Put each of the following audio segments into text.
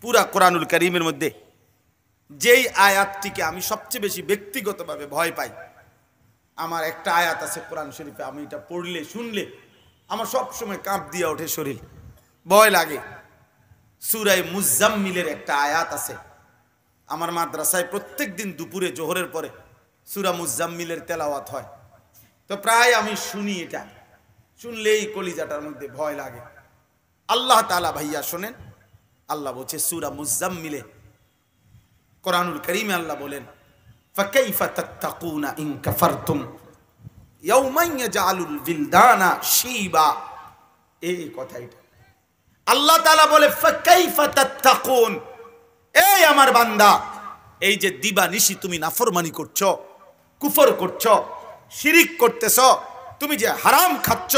পুরা কোরআনুল কারীমের মধ্যে যেই আয়াতটিকে আমি সবচেয়ে বেশি ব্যক্তিগতভাবে ভয় পাই, আমার একটা আয়াত আছে কোরআন শরীফে, আমি এটা পড়লে শুনলে আমার সব সময় কাঁপ দিয়ে ওঠে শরীর, ভয় লাগে। সূরা মুজাম্মিলের একটা আয়াত আছে, আমার মাদ্রাসায় প্রত্যেক দিন দুপুরে জোহরের পরে সূরা মুজাম্মিলের তেলাওয়াত হয়, তো প্রায় আমি শুনি, এটা শুনলেই কলিজাটার মধ্যে ভয় লাগে। আল্লাহ তাআলা ভাইয়া শোনেন, আল্লাহ বলছে সূরা মুজাম্মিলে কোরআনুল কারীমে আল্লাহ বলেন, ফাকাইফা তাত্তাকুনা ইন কাফারতুম ইয়াওমান ইয়াজআলুল বিলদানা শিবা। এই কথাটা আল্লাহ তাআলা বলে ফাকাইফা তাত্তাকুন, এই আমার বান্দা, এই যে দিবা নিশি তুমি নাফরমানি করছো, কুফর করছো, শিরিক করতেছো, তুমি যে হারাম খাচ্ছ,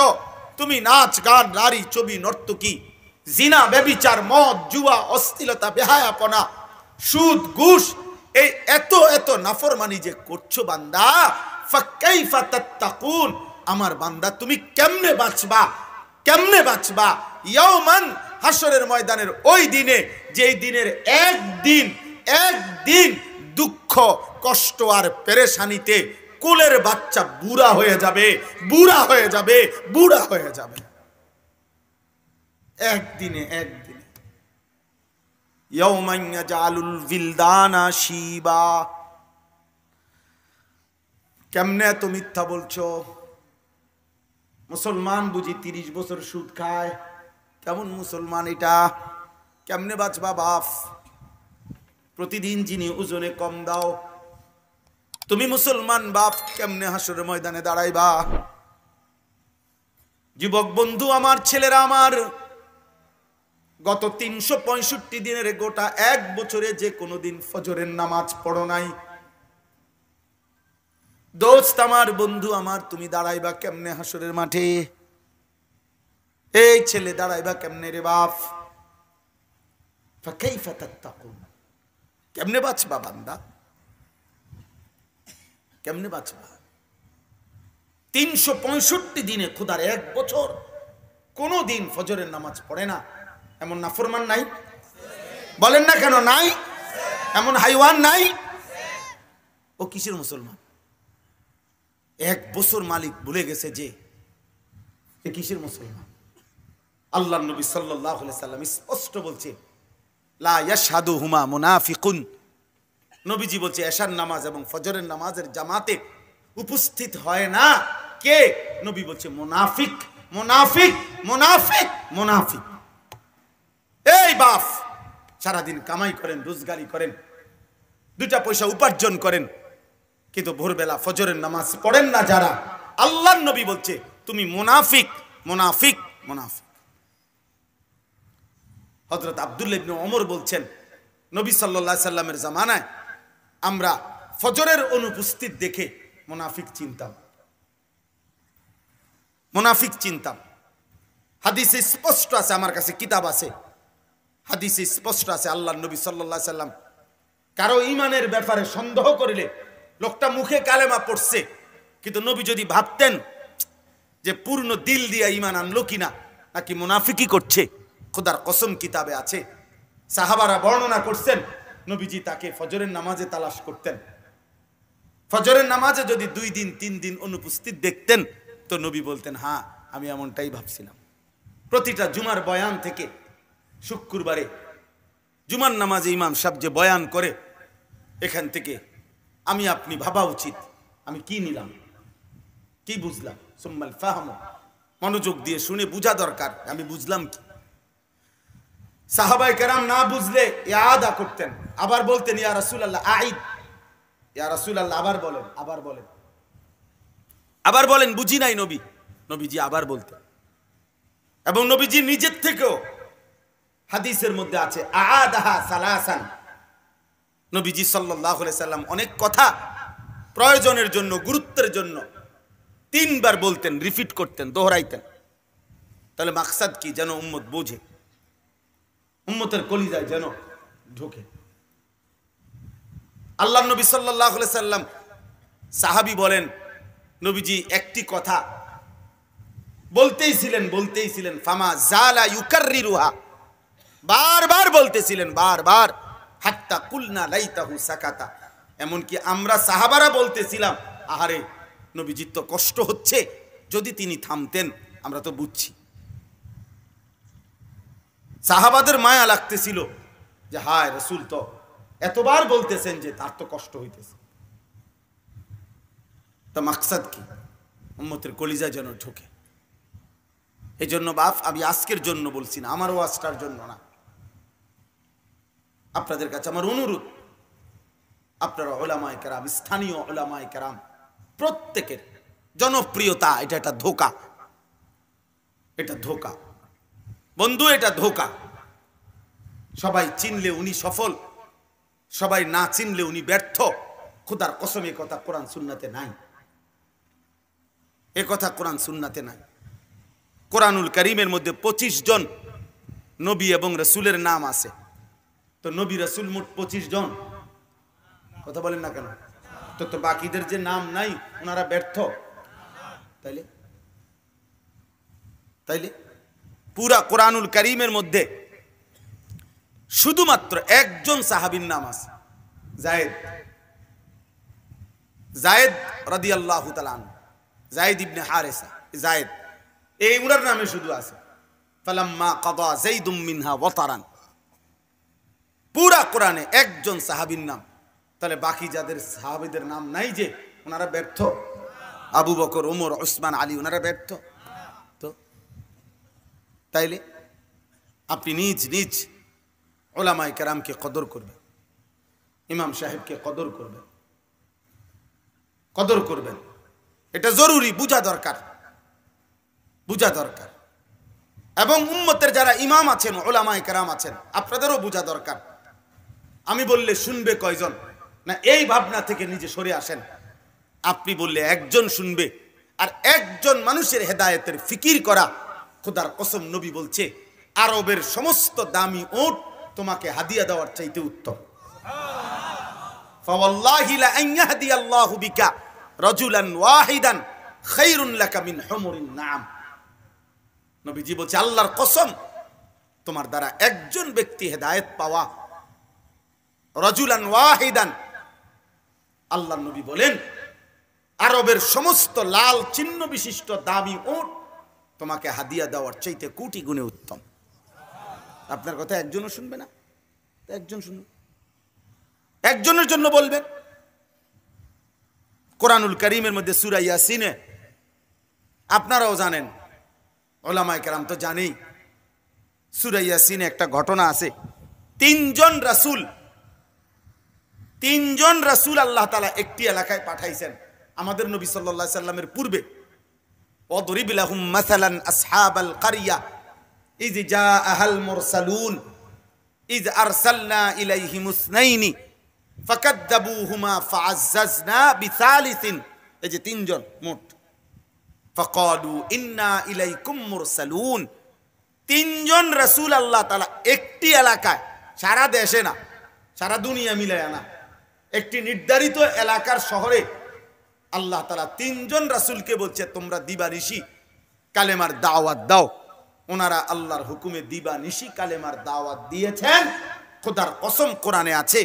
তুমি নাচ গান নারী ছবি নর্তকী জিনা ব্যভিচার মদ জুয়া অশ্লীলতা বেহায়াপনা সুদ ঘুষ, এই এত এত নাফরমানি যে করছো বান্দা, ফাকাইফা তাত্তাকুন, আমার বান্দা তুমি কেমনে বাঁচবা, কেমনে বাঁচবা? ইয়াওমান, হাসরের ময়দানের ওই দিনে, যেই দিনের একদিন দুঃখ কষ্ট আর পেরেশানিতে কোলের বাচ্চা বুড়া হয়ে যাবে, বুড়া হয়ে যাবে, বুড়া হয়ে যাবে। একদিনে ইয়াওমান ইয়াজআলুল বিলদানা শিবা। কেমনে এত মিথ্যা বলছো? মুসলমান বুঝি 30 বছর সুদ খায়? কেমন মুসলমান এটা? কেমনে বাঁচবা বাপ? প্রতিদিন যিনি ওজনে কম দাও, তুমি মুসলমান বাপ, কেমনে হাসরের ময়দানে দাঁড়াইবা? যুবক বন্ধু আমার, ছেলেরা আমার, গত 365 দিনের গোটা এক বছরে যে কোনো দিন ফজরের নামাজ পড়ো নাই। দোস্ত আমার, বন্ধু আমার, তুমি দাঁড়াইবা কেমনে হাসরের মাঠে? এই ছেলে দাঁড়াইবা কেমনে রে বাপ? ফাকাইফা তাত্তাকুন, কেমনে বাঁচবা বান্দা, কেমনে বাঁচবা? 365 দিনে খোদার এক বছর কোন দিন ফজরের নামাজ পড়ে না, এমন নাফরমান নাই? বলেন না কেন নাই? এমন হাইওয়ান নাই? ও কিসের মুসলমান? এক বছর মালিক ভুলে গেছে যে এ কিসের মুসলমান? আল্লাহর নবী সাল্লাল্লাহু আলাইহি সাল্লাম স্পষ্ট বলছে, লা ইয়াশহাদুহুমা মুনাফিকুন। নবীজি বলছে এশার নামাজ এবং ফজরের নামাজের জামাতে উপস্থিত হয় না কে? নবী বলছে মুনাফিক, মুনাফিক, মুনাফিক, মুনাফিক। এই বাপ, সারাদিন কামাই করেন, রোজগারি করেন, 2টা পয়সা উপার্জন করেন, কিন্তু ভোরবেলা ফজরের নামাজ পড়েন না যারা, আল্লাহর নবী বলছে তুমি মুনাফিক, মুনাফিক, মুনাফিক। হযরত আব্দুল্লাহ ইবনে ওমর বলছেন, নবী সাল্লাল্লাহু আলাইহি সাল্লামের জামানায় আমরা ফজরের অনুপস্থিত দেখে মুনাফিক চিনতাম, মুনাফিক চিনতাম। হাদিসে স্পষ্ট আছে, আমার কাছে কিতাব আছে, হাদিসে স্পষ্ট আছে, আল্লাহর নবী সাল্লাল্লাহু আলাইহি সাল্লাম কারো ঈমানের ব্যাপারে সন্দেহ করিলে, লোকটা মুখে কালেমা পড়ছে কিন্তু নবী যদি ভাবতেন যে পূর্ণ দিল দিয়া ঈমান আনলো কিনা নাকি মুনাফিকি করছে, খোদার কসম কিতাবে আছে, সাহাবারা বর্ণনা করছেন, নবীজি তাকে ফজরের নামাজে তালাশ করতেন। ফজরের নামাজে যদি 2 দিন 3 দিন অনুপস্থিত দেখতেন তো নবী বলতেন, হ্যাঁ আমি এমনটাই ভাবছিলাম। প্রতিটা জুমার বয়ান থেকে শুক্রবারে জুমার নামাজে ইমাম সাহেব যে বয়ান করে, এখান থেকে আমি আপনি ভাবা উচিত আমি কি নিলাম, কি বুঝলাম। সুম্মাল ফাহমু, মনোযোগ দিয়ে শুনে বুঝা দরকার আমি বুঝলাম কি। সাহাবায়ে কেরাম না বুঝলে ইয়াদা করতেন, আবার বলতেন ইয়া রাসূলুল্লাহ আইদ, ইয়া রাসূলুল্লাহ আবার বলেন, আবার বলেন, আবার বলেন, বুঝি নাই নবী। নবীজি আবার বলতেন, এবং নবীজি নিজের থেকেও হাদিসের মধ্যে আছে আআদাহা সালাসান, নবীজি সাল্লাল্লাহু আলাইহি সাল্লাম অনেক কথা প্রয়োজনের জন্য, গুরুত্বের জন্য 3 বার বলতেন, রিপিট করতেন, দোহরাইতেন। তাহলে মাকসাদ কি? যেন উম্মত বোঝে, উম্মতের কলিজায় যেন ঢোকে। আল্লাহর নবী সাল্লাল্লাহু আলাইহি সাল্লাম, সাহাবী বলেন, নবীজি একটি কথা বলতেই ছিলেন, ফামা জালা ইউকাররিরুহা, বারবার বলতেছিলেন, বারবার, হাত্তা কুলনা লাইতাহু সাকাতা, এমনকি আমরা সাহাবারা বলতেছিলাম, আহারে নবীজির তো কষ্ট হচ্ছে, যদি তিনি থামতেন আমরা তো বুঝছি। সাহাবাদের মায়া লাগতেছিল যে হায় রাসূল তো এতবার বলতেছেন যে তার তো কষ্ট হইতেছে। তা মাকসাদ কি? উম্মতের কলিজা যেন ঢোকে। এই জন্য বাপ, আমি আজকের জন্য বলছি না, আমার ওয়াজটার জন্য না, আপনাদের কাছে আমার অনুরোধ, আপনারা উলামায়ে কেরাম, স্থানীয় উলামায়ে কেরাম প্রত্যেকের জনপ্রিয়তা, এটা একটা ধোঁকা, এটা ধোঁকা বন্ধু, এটা ধোঁকা। সবাই চিনলে উনি সফল, সবাই না চিনলে উনি ব্যর্থ। খোদার কসম এ কথা কোরআন সুন্নাতে নাই, এ কথা কোরআন সুন্নাতে নাই। কোরআনুল কারীমের মধ্যে 25 জন নবী এবং রাসূলের নাম আছে, তো নবী রাসূল মোট 25 জন, কথা বলেন না কেন? তো বাকিদের যে নাম নাই ওনারা ব্যর্থ, তাইলে তাইলে পুরা কোরআনুল কারীমের মধ্যে শুধুমাত্র একজন সাহাবীর নাম আছে, যায়েদ, যায়েদ রাদিয়াল্লাহু তাআলা আনহু, যায়েদ ইবনে হারেসা, যায়েদ, এই উনার নামে শুধু আছে ফালাম্মা কাদা যাইদুম মিনহা ওয়াতারান। পুরা কোরআনে একজন সাহাবীর নাম, তাহলে বাকি যাদের সাহাবীদের নাম নাই যে ওনারা ব্যর্থ? আবু বকর, ওমর, ওসমান, আলী, ওনারা ব্যর্থ? তো তাইলে আপনি নিজ নিজ উলামায়ে কেরামকে কদর করবেন, ইমাম সাহেবকে কদর করবেন, কদর করবেন, এটা জরুরি, বুঝা দরকার, বুঝা দরকার। এবং উম্মতের যারা ইমাম আছেন, উলামায়ে কেরাম আছেন, আপনাদেরও বুঝা দরকার। আমি বললে শুনবে কয়জন? না, এই ভাবনা থেকে নিজে সরে আসেন। আপনি বললে একজন শুনবে, আর একজন মানুষের হেদায়েতের ফিকির করা, খোদার কসম নবী বলছে আরবের সমস্ত দামি উট তোমাকে হাদিয়া দেওয়ার চাইতে উত্তম। ফাওয়াল্লাহি লা আন ইয়াহদিয়াল্লাহু বিকা রাজুলান ওয়াহিদান খায়রুন লাকা মিন হুমুরিন নাম। নবীজি বলছে আল্লাহর কসম, তোমার দ্বারা একজন ব্যক্তি হেদায়েত পাওয়া, রাজুলান ওয়াহিদান, আল্লাহর নবী বলেন আরবের সমস্ত লাল চিহ্ন বিশিষ্ট দামি উট তোমাকে হাদিয়া দেওয়ার চাইতে কোটি গুণে উত্তম। আপনার কথা একজনও শুনবে না, একজন শুনবে, একজনের জন্য বলবেন। কোরআনুল কারীমের মধ্যে সূরা ইয়াসিনে, আপনারাও জানেন, উলামায়ে কেরাম তো জানেই, সূরা ইয়াসিনে একটা ঘটনা আছে। তিনজন রাসূল আল্লাহ তাআলা একটি এলাকায় পাঠাইছেন আমাদের নবী সাল্লাল্লাহু আলাইহি সাল্লামের পূর্বে। ওয়াদরিব লাহুম মাসালান আসহাবাল কারিয়া ইয জাআহাল মুরসালুন ইয আরসালনা ইলাইহিম ইসনাইনি ফাকাদ্দাবুহুমা ফাআজ্জাজনা বিসালিসিন। এই যে তিনজন মোট। ফাকালু ইন্না ইলাইকুম মুরসালুন। তিনজন রাসূল আল্লাহ তাআলা একটি এলাকায়, সারা দেশে না, সারা দুনিয়া মিলায় না, একটি নির্ধারিত এলাকার শহরে আল্লাহ তাআলা তিনজন রাসূলকে বলছে তোমরা দিবানিশি কালেমার দাওয়াত দাও। ওনারা আল্লাহর হুকুমে দিবানিশি কালেমার দাওয়াত দিয়েছেন। খোদার কসম কোরআনে আছে,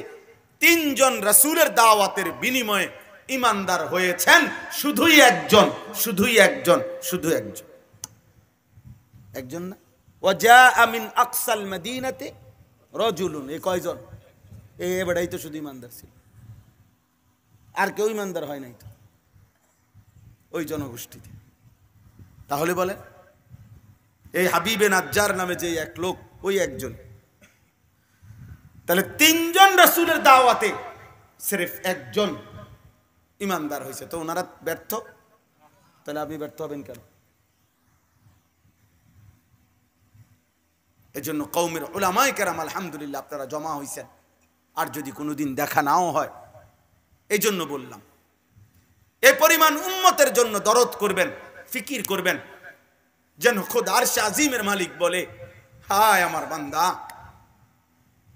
তিনজন রাসূলের দাওয়াতের বিনিময়ে ঈমানদার হয়েছেন শুধুই একজন, শুধুই একজন, শুধু একজন, একজন না। ওয়াজা মিন আকসাল মদিনাতে রাজুলুন, এই কয়জন? এবারেই তো শুধু ঈমানদার ছিল, আর কেউ ঈমানদার হয় নাই তো ওই জনগোষ্ঠীতে। তাহলে বলেন এই হাবিবে নাজ্জার নামে যে এক লোক, ওই একজন। তাহলে তিনজন রাসূলের দাওয়াতে সির্ফ একজন ঈমানদার হয়েছে, তো ওনারা ব্যর্থ? তাহলে আপনি ব্যর্থ হবেন কেন? এজন্য কওমের উলামায়ে কেরাম আলহামদুলিল্লাহ আপনারা জমা হয়েছেন। আর যদি কোনোদিন দেখা নাও হয়, এই জন্য বললাম, এ পরিমাণ উম্মতের জন্য দরদ করবেন, ফিকির করবেন, যেন খোদ আরশে আজিমের মালিক বলে হায় আমার বান্দা,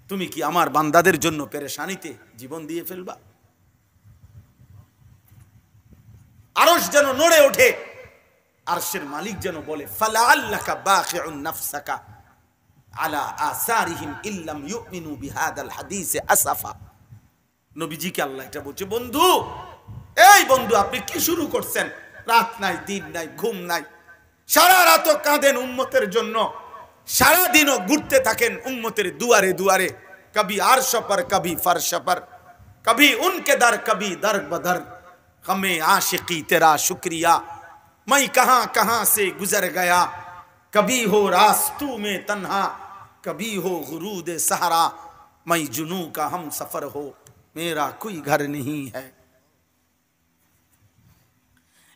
তুমি কি আমার বান্দাদের জন্য পেরেশানিতে জীবন দিয়ে ফেলবা? আরশ যেন নড়ে ওঠে, আরশের মালিক যেন বলে ফালাআল্লাকা বাখিউন নাফসাকা আলা আসারিহিম ইল্লাম ইউমিনু বিহাদাল হাদিসে আসাফা। নবীজিকে আল্লাহ এটা বলছে, বন্ধু, এই বন্ধু, আপনি কি শুরু করছেন? রাত নাই, দিন নাই, ঘুম নাই, সারা রাত কাঁদেন উম্মতের জন্য, সারা দিনও ঘুরতে থাকেন উম্মতের দুয়ারে দুয়ারে, কবি আরশ पर कभी फर्श पर, कभी उनके दर कभी दर बदर, हमें आशिकी तेरा शुक्रिया, मैं कहां कहां से गुजर गया, कभी हो रास्तू में तन्हा, कभी हो गुरूद सहारा, मैं जुनू का हम सफर हो, मेरा कोई घर नहीं है।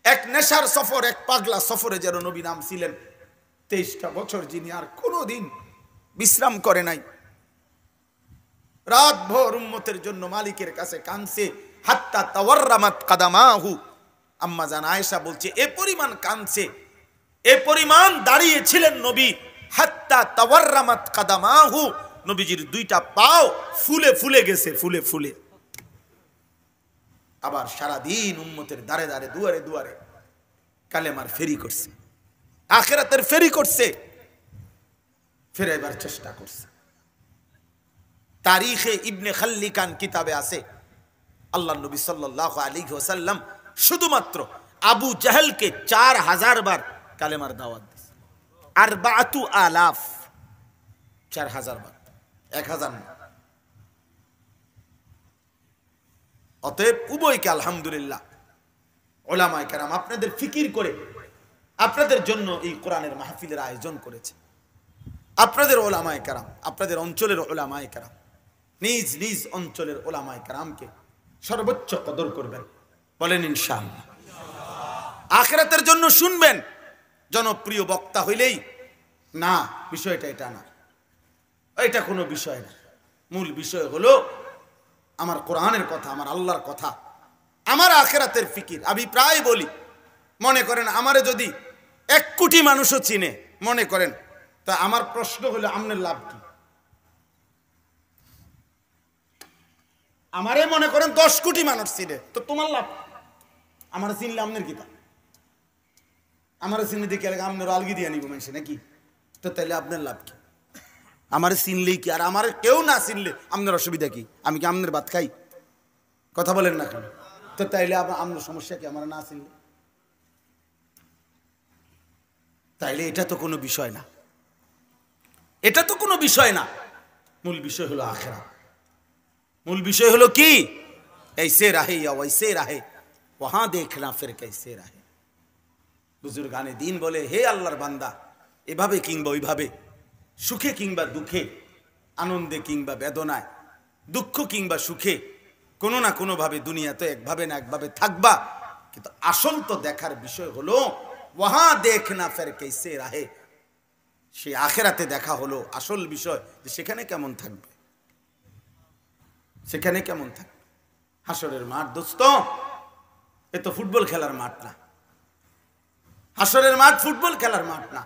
এক নেশার সফর, এক পাগলা সফরে যেন নবী নাম ছিলেন। 23টা বছর যিনি আর কোনোদিন বিশ্রাম করে নাই, রাত ভোর উম্মতের জন্য মালিকের কাছে কাঁদছে। হাত্তা তাওয়াররামাত কাদামাহু, আম্মা জান আয়েশা বলছে এ পরিমাণ কাঁদছে, এ পরিমাণ দাঁড়িয়েছিলেন নবী। হাত্তা তাওয়াররামাত কাদামাহু, নবীজির দুইটা পাও ফুলে ফুলে গেছে, ফুলে ফুলে। আবার সারাদিন উম্মতের দাঁড়ে দাঁড়ে দুয়ারে দুয়ারে কালেমার ফেরি করছে, আখিরাতের ফেরি করছে, ফেরাইবার চেষ্টা করছে। তারিখে ইবনে খাল্লিকান কিতাবে আছে, আল্লাহ নবী সাল্লাল্লাহু আলাইহি ওয়াসাল্লাম শুধুমাত্র আবু জাহেলকে 4000 বার কালেমার দাওয়াত দিয়েছে। 4000, 4000 বার, 1000 না। অতএব উভয়কে আলহামদুলিল্লাহ ওলামায়ে কেরাম আপনাদের ফিকির করে আপনাদের জন্য এই কোরআনের মাহফিলের আয়োজন করেছে। আপনাদের ওলামায়ে কেরাম, আপনাদের অঞ্চলের ওলামায়ে কেরাম নিজ নিজ অঞ্চলের ওলামায়ে কেরামকে সর্বোচ্চ কদর করবেন, বলেন ইনশাআল্লাহ। আখিরাতের জন্য শুনবেন, জনপ্রিয় বক্তা হইলেই না, বিষয়টা এটা না, এটা কোনো বিষয় না। মূল বিষয় হলো আমার কোরআনের কথা, আমার আল্লাহর কথা, আমার আখিরাতের ফিকির। আমি প্রায় বলি, মনে করেন আমারে যদি 1 কোটি মানুষও চিনে, মনে করেন, তা আমার প্রশ্ন হলো আপনার লাভ কি? আমারে মনে করেন 10 কোটি মানুষ চিনে, তো তোমার লাভ? আমার চিনলে আপনার কি তা? আমার চিনে দেখে আপনার আলগি দিয়ে নিব মানুষ নাকি? তো তাইলে আপনার লাভ কি? আমার চিনলেই কি, আর আমার কেউ না চিনলে আপনার অসুবিধা কি? আমি কি আপনার ভাত খাই? কথা বলেন না কেন? তো তাইলে আপনার সমস্যা কি আমার না চিনলে? তাইলে এটা তো কোনো বিষয় না, এটা তো কোনো বিষয় না। মূল বিষয় হলো আখিরাত। মূল বিষয় হলো কি? ऐसे रहे या वैसे रहे, वहां देखना फिर कैसे रहे। বুজুর্গানে দিন বলে, হে আল্লাহর বান্দা, এভাবে কিংবা ওইভাবে, সুখে কিংবা দুঃখে, আনন্দে কিংবা বেদনায়, দুঃখ কিংবা সুখে, কোনো না কোনো ভাবে দুনিয়াতে একভাবে না একভাবে থাকবা, কিন্তু আসল তো দেখার বিষয় হলো ওয়াহা দেখনা ফের कैसे रहे, সে আখিরাতে দেখা হলো আসল বিষয়, যে সেখানে কেমন থাকবে, সেখানে কেমন থাকবে। হাসরের মাঠ দোস্ত, এ তো ফুটবল খেলার মাঠ না। হাসরের মাঠ ফুটবল খেলার মাঠ না।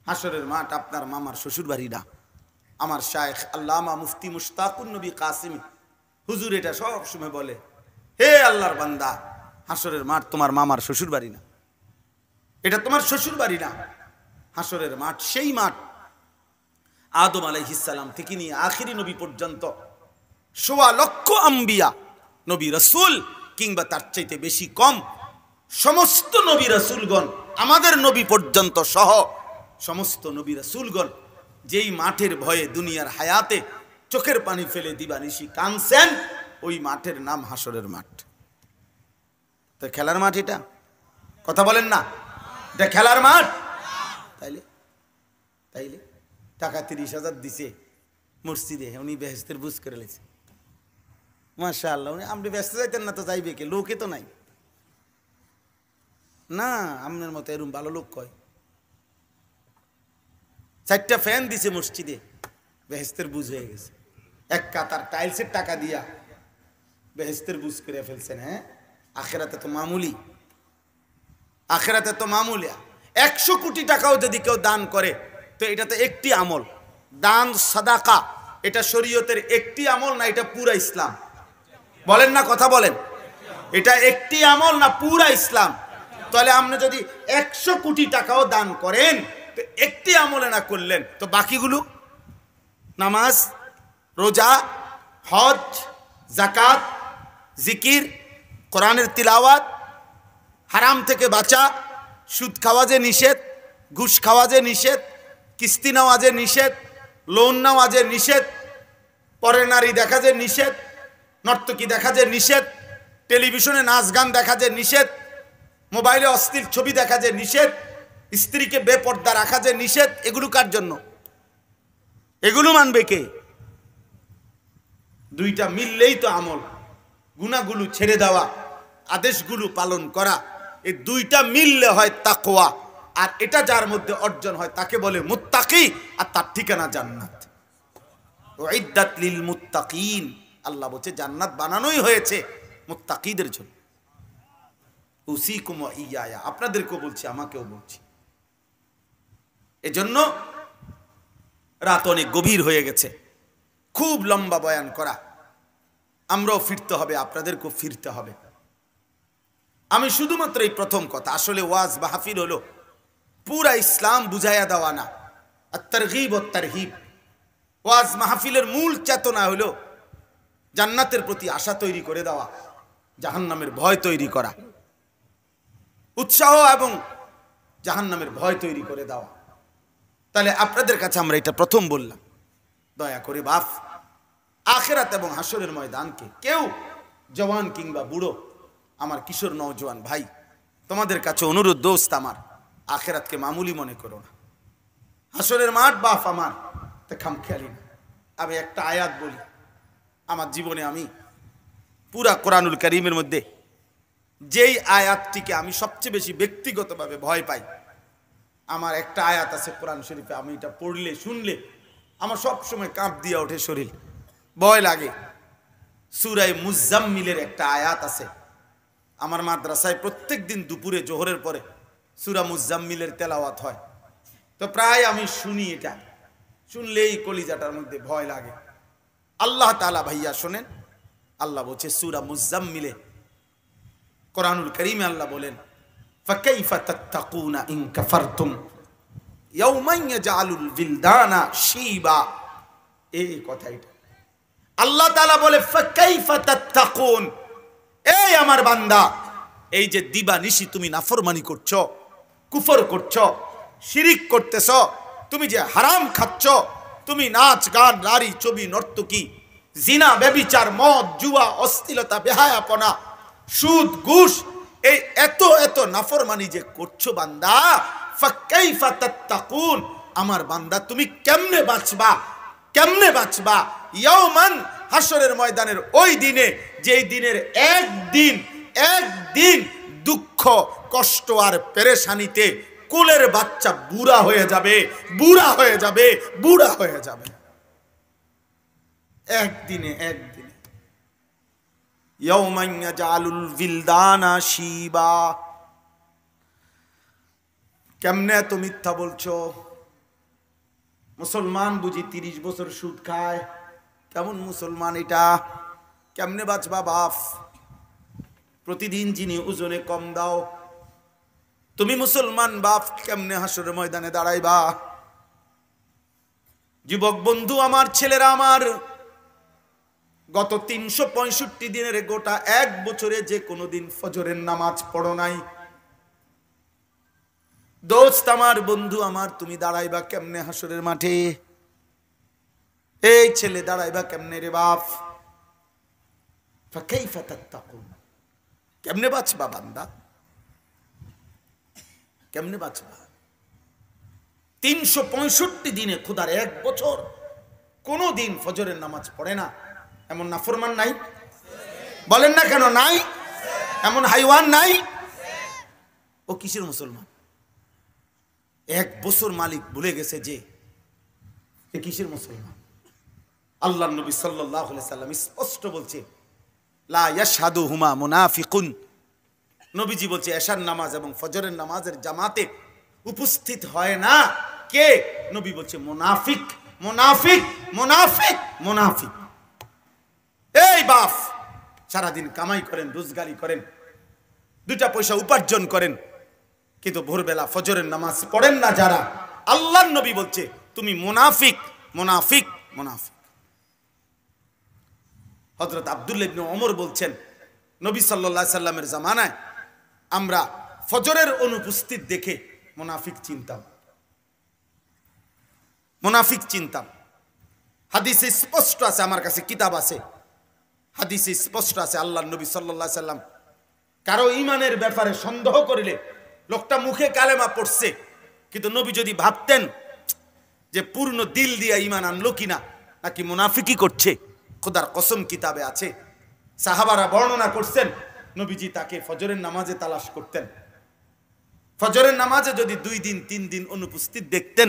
হাসরের মাঠ আপনার মামার শ্বশুর বাড়ি না। আমার শায়েখ আল্লামা মুফতি মুশতাকুন নবী কাসিমি হুজুর এটা সব সময় বলে, হে আল্লাহর বান্দা, হাসরের মাঠ তোমার মামার শ্বশুর বাড়ি না, এটা তোমার শ্বশুর বাড়ি না। হাসরের মাঠ সেই মাঠ আদম আলাইহিস সালাম থেকে নিয়ে আখিরি নবী পর্যন্ত 1.25 লক্ষ আম্বিয়া, নবী রাসূল কিংবা তার চাইতে বেশি কম, সমস্ত নবী রাসূলগণ, আমাদের নবী পর্যন্ত সহ সমস্ত নবী রাসূলগণ যেই মাঠের ভয়ে দুনিয়ার হায়াতে চোখের পানি ফেলে দিবানিশি কাঁদছেন, ওই মাঠের নাম হাসরের মাঠ। তো খেলার মাঠ এটা? কথা বলেন না, এটা খেলার মাঠ? তাইলে তাইলে টাকা 30,000 দিছে মসজিদে, উনি বেহেশতের বুঝ করে লেছে। মাশাআল্লাহ, উনি আপনি ব্যস্ত যাইতেন না তো যাইবে কে? লোকে তো নাই না, আপনার মতো এরকম ভালো লোক কয়। 4টা ফ্যান দিছে মসজিদে, বেহেশতের বুঝ হয়ে গেছে। এক কাতার টাইলসের টাকা দিয়া বেহেশতের বুঝ করে ফেলছেন। হ্যাঁ, আখিরাতে তো মামুলি, আখিরাতে তো মামুলি। 100 কোটি টাকাও যদি কেউ দান করে, তো এটা তো একটি আমল, দান সাদাকা, এটা শরীয়তের একটি আমল না, এটা পুরা ইসলাম? বলেন না, কথা বলেন, এটা একটি আমল না পুরা ইসলাম? তাহলে আপনি যদি 100 কোটি টাকাও দান করেন, তো একটি আমলে না করলেন তো বাকিগুলো নামাজ, রোজা, হজ, যাকাত, জিকির, কোরআনের তিলাওয়াত, হারাম থেকে বাঁচা, সুদ খাওয়া যে নিষেধ, ঘুষ খাওয়া যে নিষেধ, কিস্তি নেওয়া যে নিষেধ, লোন নেওয়া যে নিষেধ, পরের নারী দেখা যে নিষেধ, নর্তকী দেখা যে নিষেধ, টেলিভিশনে নাচ গান দেখা যে নিষেধ, মোবাইলে অশ্লীল ছবি দেখা যে নিষেধ, স্ত্রীকে বেপর্দা রাখা যে নিষেধ, এগুলো কার জন্য? এগুলো মানবে কে? দুইটা মিললেই তো আমল। গুনাহগুলো ছেড়ে দেওয়া, আদেশগুলো পালন করা, এই দুইটা মিললে হয় তাকওয়া। আর এটা যার মধ্যে অর্জন হয় তাকে বলে মুত্তাকি, আর তার ঠিকানা জান্নাত। উইদ্দাত লিল মুত্তাকিন, আল্লাহ বলছে জান্নাত বানানোই হয়েছে মুত্তাকিদের জন্য। উসিকুম ওয়া ইয়া, আপনাদেরকেও বলছি, আমাকেও বলছি। এজন্য রাত অনেক গভীর হয়ে গেছে, খুব লম্বা বয়ান করা, আমরাও ফিরতে হবে, আপনাদেরকেও ফিরতে হবে। আমি শুধুমাত্র এই প্রথম কথা, আসলে ওয়াজ মাহফিল হলো পুরা ইসলাম বুঝাইয়া দেওয়া না, আর তারগীব ও তারহিব। ওয়াজ মাহফিলের মূল চেতনা হলো জান্নাতের প্রতি আশা তৈরি করে দেওয়া, জাহান্নামের ভয় তৈরি করা, উৎসাহ এবং জাহান্নামের ভয় তৈরি করে দেওয়া। তাহলে আপনাদের কাছে আমরা এটা প্রথম বললাম, দয়া করে বাপ, আখিরাত এবং হাসরের ময়দানকে কেউ জওয়ান কিংবা বুড়ো, আমার কিশোর নওজোয়ান ভাই, তোমাদের কাছে অনুরোধ, দোস্ত আমার, আখিরাতকে মামুলি মনে করো না। হাসরের মাঠ বাপ আমার তা খামখেয়ালি না। আমি একটা আয়াত বলি, আমার জীবনে আমি পুরা কোরআনুল কারীমের মধ্যে যেই আয়াতটিকে আমি সবচেয়ে বেশি ব্যক্তিগতভাবে ভয় পাই, আমার একটা আয়াত আছে কোরআন শরীফে, আমি এটা পড়লে শুনলে আমার সব সময় কাঁপ দিয়ে ওঠে শরীর, ভয় লাগে। সূরা মুজাম্মিলের একটা আয়াত আছে, আমার মাদ্রাসায় প্রত্যেক দিন দুপুরে জোহরের পরে সূরা মুজাম্মিলের তেলাওয়াত হয়, তো প্রায় আমি শুনি। এটা শুনলেই কলিজাটার মধ্যে ভয় লাগে। আল্লাহ তাআলা, ভাইয়া শোনেন, আল্লাহ বলছে সূরা মুজাম্মিলে, কোরআনুল কারীমে আল্লাহ বলেন, ফাকাইফা তাত্তাকুনা ইন কাফারতুম ইয়াওমান ইয়াজআলুল বিলদানা শিবা। এই কথাটা আল্লাহ তাআলা বলে, ফাকাইফা তাত্তাকুন, এই আমার বান্দা, এই যে দিবা নিশি তুমি নাফরমানি করছো, কুফর করছো, শিরিক করতেছ, তুমি যে হারাম খাচ্ছ, তুমি নাচ গান, নারী, ছবি, নর্তকী, জিনা, ব্যভিচার, মদ, জুয়া, অশ্লীলতা, বেহায়াপনা, সুদ, ঘুষ, এই এত এত নাফরমানি যে করছো বান্দা, ফাকাইফা তাত্তাকুন, আমার বান্দা তুমি কেমনে বাঁচবা? কেমনে বাঁচবা? ইয়াওমান, হাসরের ময়দানের ওই দিনে, যেই দিনের একদিন দুঃখ, কষ্ট আর পেরেশানিতে কোলের বাচ্চা বুড়া হয়ে যাবে, বুড়া হয়ে যাবে, বুড়া হয়ে যাবে। একদিনে ইয়াওমান ইয়াজআলুল বিলদানা শিবা। কেমনে এত মিথ্যা বলছো? মুসলমান বুঝি 30 বছর সুদ খায়? কেমন মুসলমান এটা? কেমনে বাঁচবা বাপ? প্রতিদিন যিনি ওজনে কম দাও, তুমি মুসলমান বাপ, কেমনে হাসরের ময়দানে দাঁড়াইবা? যুবক বন্ধু আমার, ছেলেরা আমার, গত 365 দিনের গোটা এক বছরে যে কোনো দিন ফজরের নামাজ পড়ো নাই। দোস্ত আমার, বন্ধু আমার, তুমি দাঁড়াইবা কেমনে হাসরের মাঠে? এই ছেলে দাঁড়াইবা কেমনে রে বাপ? ফাকাইফা তাত্তাকুন, কেমনে বাঁচবা বান্দা? কেমনে বাঁচবা? 365 দিনে, খোদার এক বছর কোন দিন ফজরের নামাজ পড়ে না, এমন নাফরমান নাই? বলেন না কেন নাই? এমন হাইওয়ান নাই? ও কিসের মুসলমান? এক বছর মালিক ভুলে গেছে যে এ কিসের মুসলমান? আল্লাহর নবী সাল্লাল্লাহু আলাইহি সাল্লাম স্পষ্ট বলছে, লা ইয়াশহাদুহুমা মুনাফিকুন। নবীজি বলছে এশার নামাজ এবং ফজরের নামাজের জামাতে উপস্থিত হয় না কে? নবী বলছে মুনাফিক, মুনাফিক, মুনাফিক, মুনাফিক। এই বাপ, সারাদিন কামাই করেন, রোজগারি করেন, 2টা পয়সা উপার্জন করেন, কিন্তু ভোরবেলা ফজরের নামাজ পড়েন না যারা, আল্লাহর নবী বলছে তুমি মুনাফিক মুনাফিক মুনাফিক। হযরত আব্দুল্লাহ ইবনে ওমর বলছেন নবী সাল্লাল্লাহু আলাইহি সাল্লামের জামানায় আমরা ফজরের অনুপস্থিত দেখে মুনাফিক চিনতাম, মুনাফিক চিনতাম। হাদিসে স্পষ্ট আছে, আমার কাছে কিতাব আছে, হাদিসে স্পষ্ট আছে আল্লাহর নবী সাল্লাল্লাহু আলাইহি সাল্লাম কারো ঈমানের ব্যাপারে সন্দেহ করিলে, লোকটা মুখে কালেমা পড়ছে কিন্তু নবী যদি ভাবতেন যে পূর্ণ দিল দিয়া ঈমান আনলো কিনা নাকি মুনাফিকি করছে, খোদার কসম কিতাবে আছে, সাহাবারা বর্ণনা করছেন নবীজি তাকে ফজরের নামাজে তালাশ করতেন। ফজরের নামাজে যদি 2 দিন 3 দিন অনুপস্থিত দেখতেন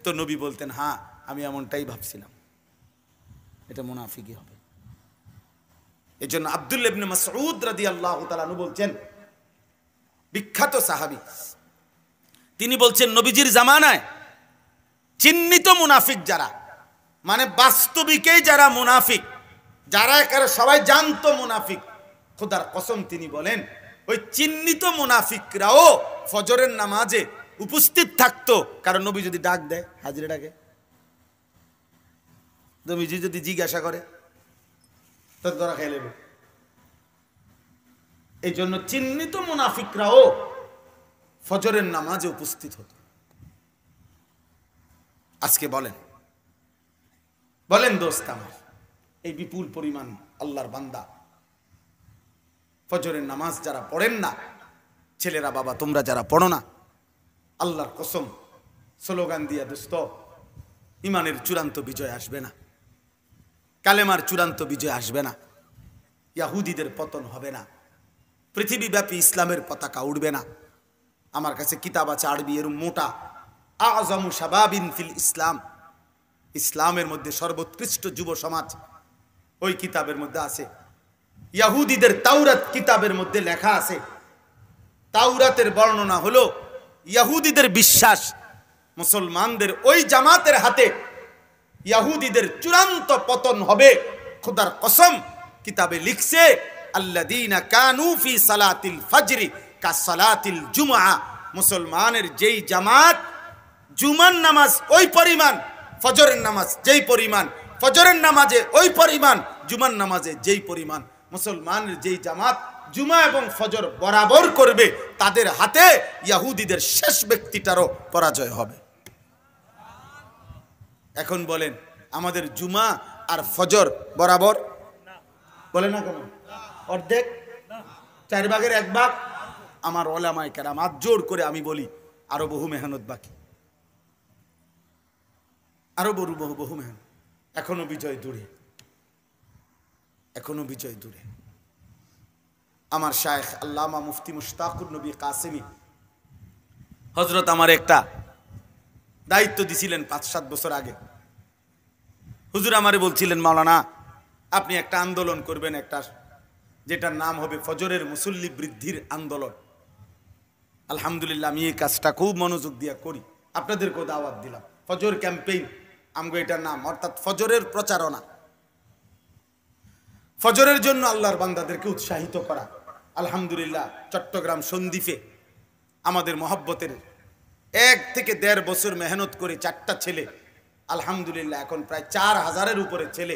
তো নবী বলতেন হ্যাঁ আমি এমনটাই ভাবছিলাম, এটা মুনাফিকই হবে। এজন্য আব্দুল্লাহ ইবনে মাসউদ রাদিয়াল্লাহু তাআলা আনহু বলছেন, বিখ্যাত সাহাবী, তিনি বলছেন নবীজির জামানায় চিহ্নিত মুনাফিক যারা, মানে বাস্তবিকেই যারা মুনাফিক, যারা একেবারে সবাই জানতো মুনাফিক, খোদার কসম তিনি বলেন ওই চিহ্নিত মুনাফিকরাও ফজরের নামাজে উপস্থিত থাকতো। কারণ নবী যদি ডাক দেয়, হাজিরে ডাকে, নবীজি যদি জিজ্ঞাসা করে তো ধরা খেয়ে নেবে। এই জন্য চিহ্নিত মুনাফিকরাও ফজরের নামাজে উপস্থিত হতো। আজকে বলেন বলেন দোস্ত আমার, এই বিপুল পরিমাণ আল্লাহর বান্দা ফজরের নামাজ যারা পড়েন না, ছেলেরা বাবা তোমরা যারা পড়ো না, আল্লাহর কসম স্লোগান দিয়া দোস্ত ইমানের চূড়ান্ত বিজয় আসবে না, কালেমার চূড়ান্ত বিজয় আসবে না, ইয়াহুদীদের পতন হবে না, পৃথিবীব্যাপী ইসলামের পতাকা উঠবে না। আমার কাছে কিতাব আছে আরবি এর মোটা, আযমু শাবাবিন ফিল ইসলাম, ইসলামের মধ্যে সর্বোৎকৃষ্ট যুব সমাজ, ওই কিতাবের মধ্যে আছে। ইয়াহুদীদের তাওরাত কিতাবের মধ্যে লেখা আছে, তাওরাতের বর্ণনা হলো ইয়াহুদীদের বিশ্বাস মুসলমানদের ওই জামাতের হাতে ইয়াহুদীদের চূড়ান্ত পতন হবে। খোদার কসম কিতাবে লিখছে আল্লাযীনা কানু ফি সালাতিল ফজরি কাসালাতিল জুমআ, মুসলমানের যেই জামাত জুমার নামাজ ওই পরিমাণ, ফজরের নামাজ যেই পরিমাণ, ফজরের নামাজে ওই পরিমাণ, জুমার নামাজে যেই পরিমাণ, মুসলমানের যেই জামাত জুমা এবং ফজর বরাবর করবে তাদের হাতে ইয়াহুদীদের শেষ ব্যক্তিটারও পরাজয় হবে। এখন বলেন আমাদের জুমা আর ফজর বরাবর? বলে না কেন? অর্ধেক, 4 ভাগের 1 ভাগ। আমার ওলামায়ে কেরাম হাত জোড় করে আমি বলি আরো বহু মেহনত বাকি, আরো বহু মেহনত, এখনো বিজয় দূরে, এখনো বিজয় দূরে। আমার শায়েখ আল্লামা মুফতি মুশতাকুর নবী কাসেমি হযরত আমার একটা দায়িত্ব দিছিলেন 5-7 বছর আগে। হুজুর আমারে বলছিলেন মাওলানা আপনি একটা আন্দোলন করবেন, একটা যেটার নাম হবে ফজরের মুসল্লি বৃদ্ধির আন্দোলন। আলহামদুলিল্লাহ আমি এই কাজটা খুব মনোযোগ দিয়ে করি, আপনাদেরকেও দাওয়াত দিলাম। ফজর ক্যাম্পেইন আমগো এটার নাম, অর্থাৎ ফজরের প্রচারণা, ফজরের জন্য আল্লাহর বান্দাদেরকে উৎসাহিত করা। আলহামদুলিল্লাহ চট্টগ্রাম সন্দ্বীপে আমাদের মহব্বতের 1 থেকে 1.5 বছর মেহনত করে 4টা ছেলে, আলহামদুলিল্লাহ এখন প্রায় 4000-এর উপরে ছেলে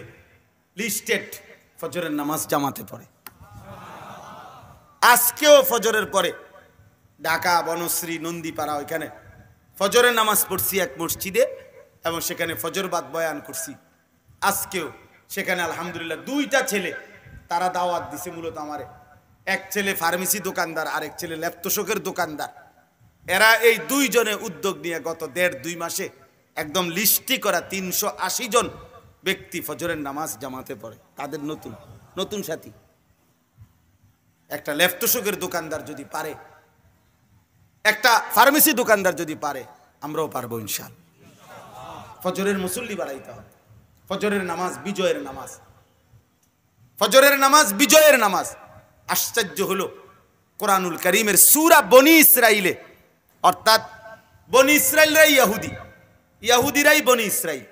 লিস্টেড ফজরের নামাজ জামাতে পড়ে। আজকেও ফজরের পরে ঢাকা বনশ্রী নন্দীপাড়া ওইখানে ফজরের নামাজ পড়ছি এক মসজিদে, এবং সেখানে ফজরবাদ বয়ান করছি। আজকেও সেখানে আলহামদুলিল্লাহ 2টা ছেলে তারা দাওয়াত দিছে মূলত আমারে। এক ছেলে ফার্মেসি দোকানদার, আরেক ছেলে ল্যাপটপের দোকানদার। এরা এই 2 জনে উদ্যোগ নিয়ে গত 1.5-2 মাসে একদম লিস্টি করা 380 জন ব্যক্তি ফজরের নামাজ জামাতে পড়ে। তাদের নতুন নতুন সাথী। একটা ল্যাপটপের দোকানদার যদি পারে, একটা ফার্মেসি দোকানদার যদি পারে, আমরাও পারবো ইনশাআল্লাহ। ফজরের মুসল্লি বাড়াইতে হবে। ফজরের নামাজ বিজয়ের নামাজ, ফজরের নামাজ বিজয়ের নামাজ। আশ্চর্য হলো কোরআনুল কারীমের সূরা বনি ইসরাইলে, অর্থাৎ বনি ইসরাইলরাই ইহুদি, ইহুদিরাই বনি ইসরাইল,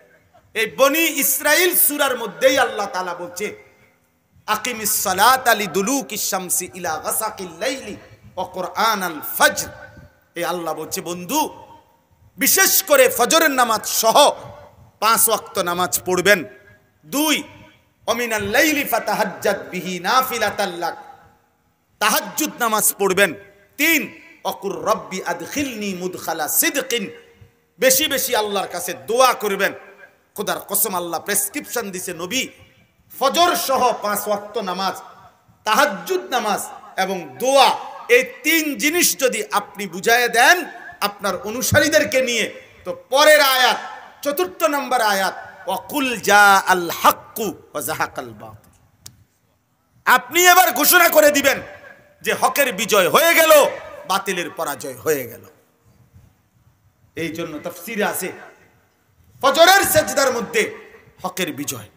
এই বনি ইসরাইল সূরার মধ্যেই আল্লাহ তাআলা বলছে আকিমিস সালাতা লিদুলুকিশ শামসি ইলা গাসাকিল লাইলি ওয়া কুরআনাল ফজর। এই আল্লাহ বলছে বন্ধু বিশেষ করে ফজরের নামাজ সহ 5 ওয়াক্ত নামাজ পড়বেন। 2 ওমিনাল লাইলি ফাতাহাজ্জাদ বিহি নাফিলাতাল লাক, তাহাজ্জুদ নামাজ পড়বেন। 3 অকুর রব্বি আদখিলনি মুদখালা সিদকিন, বেশি বেশি আল্লাহর কাছে দোয়া করবেন। খোদার কসম আল্লাহ প্রেসক্রিপশন দিছে, নবী ফজর সহ 5 ওয়াক্ত নামাজ, তাহাজ্জুদ নামাজ এবং দোয়া, এই 3 জিনিস যদি আপনি বুঝায় দেন আপনার অনুসারীদেরকে নিয়ে, তো পরের আয়াত 4 নম্বর আয়াত, ওয়াকুল জা আল হাক্কু ওয়া যাহাকাল বাতিল, আপনি এবার ঘোষণা করে দিবেন যে হকের বিজয় হয়ে গেল, বাতিলের পরাজয় হয়ে গেল। এই জন্য তাফসীরে আছে ফজরের সেজদার মধ্যে হকের বিজয়।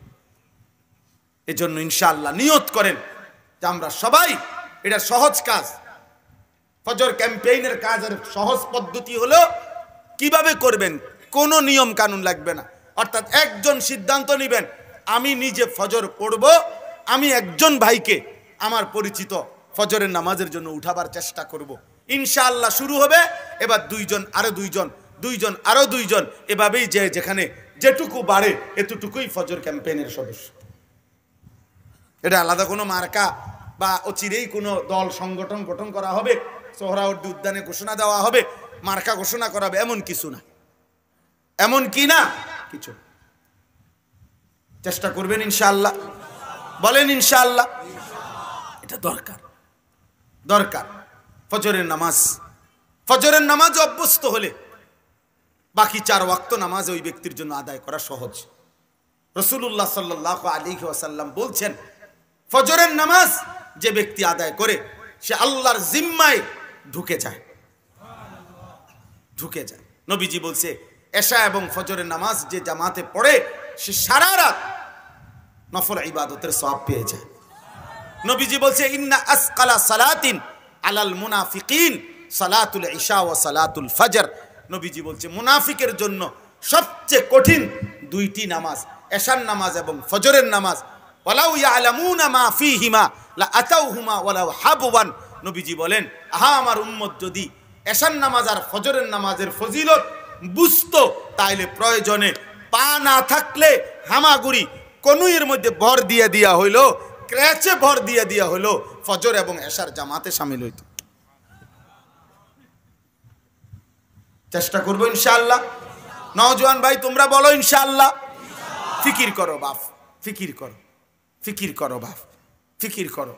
এজন্য ইনশাআল্লাহ নিয়ত করেন যে আমরা সবাই, এটা সহজ কাজ, ফজর ক্যাম্পেইনের কাজের সহজ পদ্ধতি হলো কিভাবে করবেন, কোনো নিয়ম কানুন লাগবে না। অর্থাৎ একজন সিদ্ধান্ত নেবেন আমি নিজে ফজর পড়ব, আমি একজন ভাইকে আমার পরিচিত ফজরের নামাজের জন্য উঠাবার চেষ্টা করব। ইনশাআল্লাহ শুরু হবে, এবার 2 জন আরো 2 জন, 2 জন আরো 2 জন, এভাবেই যে যেখানে যেটুকু বাড়ে এতটুকুই ফজর ক্যাম্পেইনের সদস্য। এটা আলাদা কোনো মার্কা বা অচিরেই কোনো দল সংগঠন গঠন করা হবে, সোহরাওয়ার্দী উদ্যানে ঘোষণা দেওয়া হবে, মার্কা ঘোষণা করা হবে, এমন কিছু না, এমন কি না কিছু। চেষ্টা করবেন ইনশাআল্লাহ, বলেন ইনশাআল্লাহ। এটা দরকার, দরকার। ফজরের নামাজ, ফজরের নামাজ অভ্যস্ত হলে বাকি 4 ওয়াক্ত নামাজ ওই ব্যক্তির জন্য আদায় করা সহজ। রাসূলুল্লাহ সাল্লাল্লাহু আলাইহি ওয়াসাল্লাম বলছেন, ফজরের নামাজ যে ব্যক্তি আদায় করে সে আল্লাহর জিম্মায় ঢুকে যায়, ঢুকে যায়। নবীজি বলছে এশা এবং ফজরের নামাজ যে জামাতে পড়ে সে সারা রাত নফল ইবাদতের সওয়াব পেয়ে যায়। নবীজি বলছে ইন্না আসকালা সালাতিন আলাল মুনাফিকিন সালাতুল ইশা ওয়া সালাতুল ফজর। নবীজি বলছে মুনাফিকের জন্য সবচেয়ে কঠিন 2টি নামাজ, এশার নামাজ এবং ফজরের নামাজ। ওয়ালাউ ইয়ালামুনা মা ফীহিমা লা আতাউহুমা ওয়ালাউ হাবওয়ান। নবীজি বলেন আহা আমার উম্মত যদি এশার নামাজ আর ফজরের নামাজের ফজিলত বুঝতো তাইলে প্রয়োজনে পা না থাকলে হামাগুড়ি কনুইয়ের মধ্যে ভর দিয়ে দিয়া হইলো, ক্র্যাচে ভর দিয়ে দিয়া হইলো, ফজর এবং এশার জামাতে শামিল হইতো। চেষ্টা করবো ইনশাআল্লাহ। নওজোয়ান ভাই তোমরা বলো ইনশাআল্লাহ। ফিকির করো বাপ, ফিকির করো, ফিকির করো বাপ, ফিকির করো।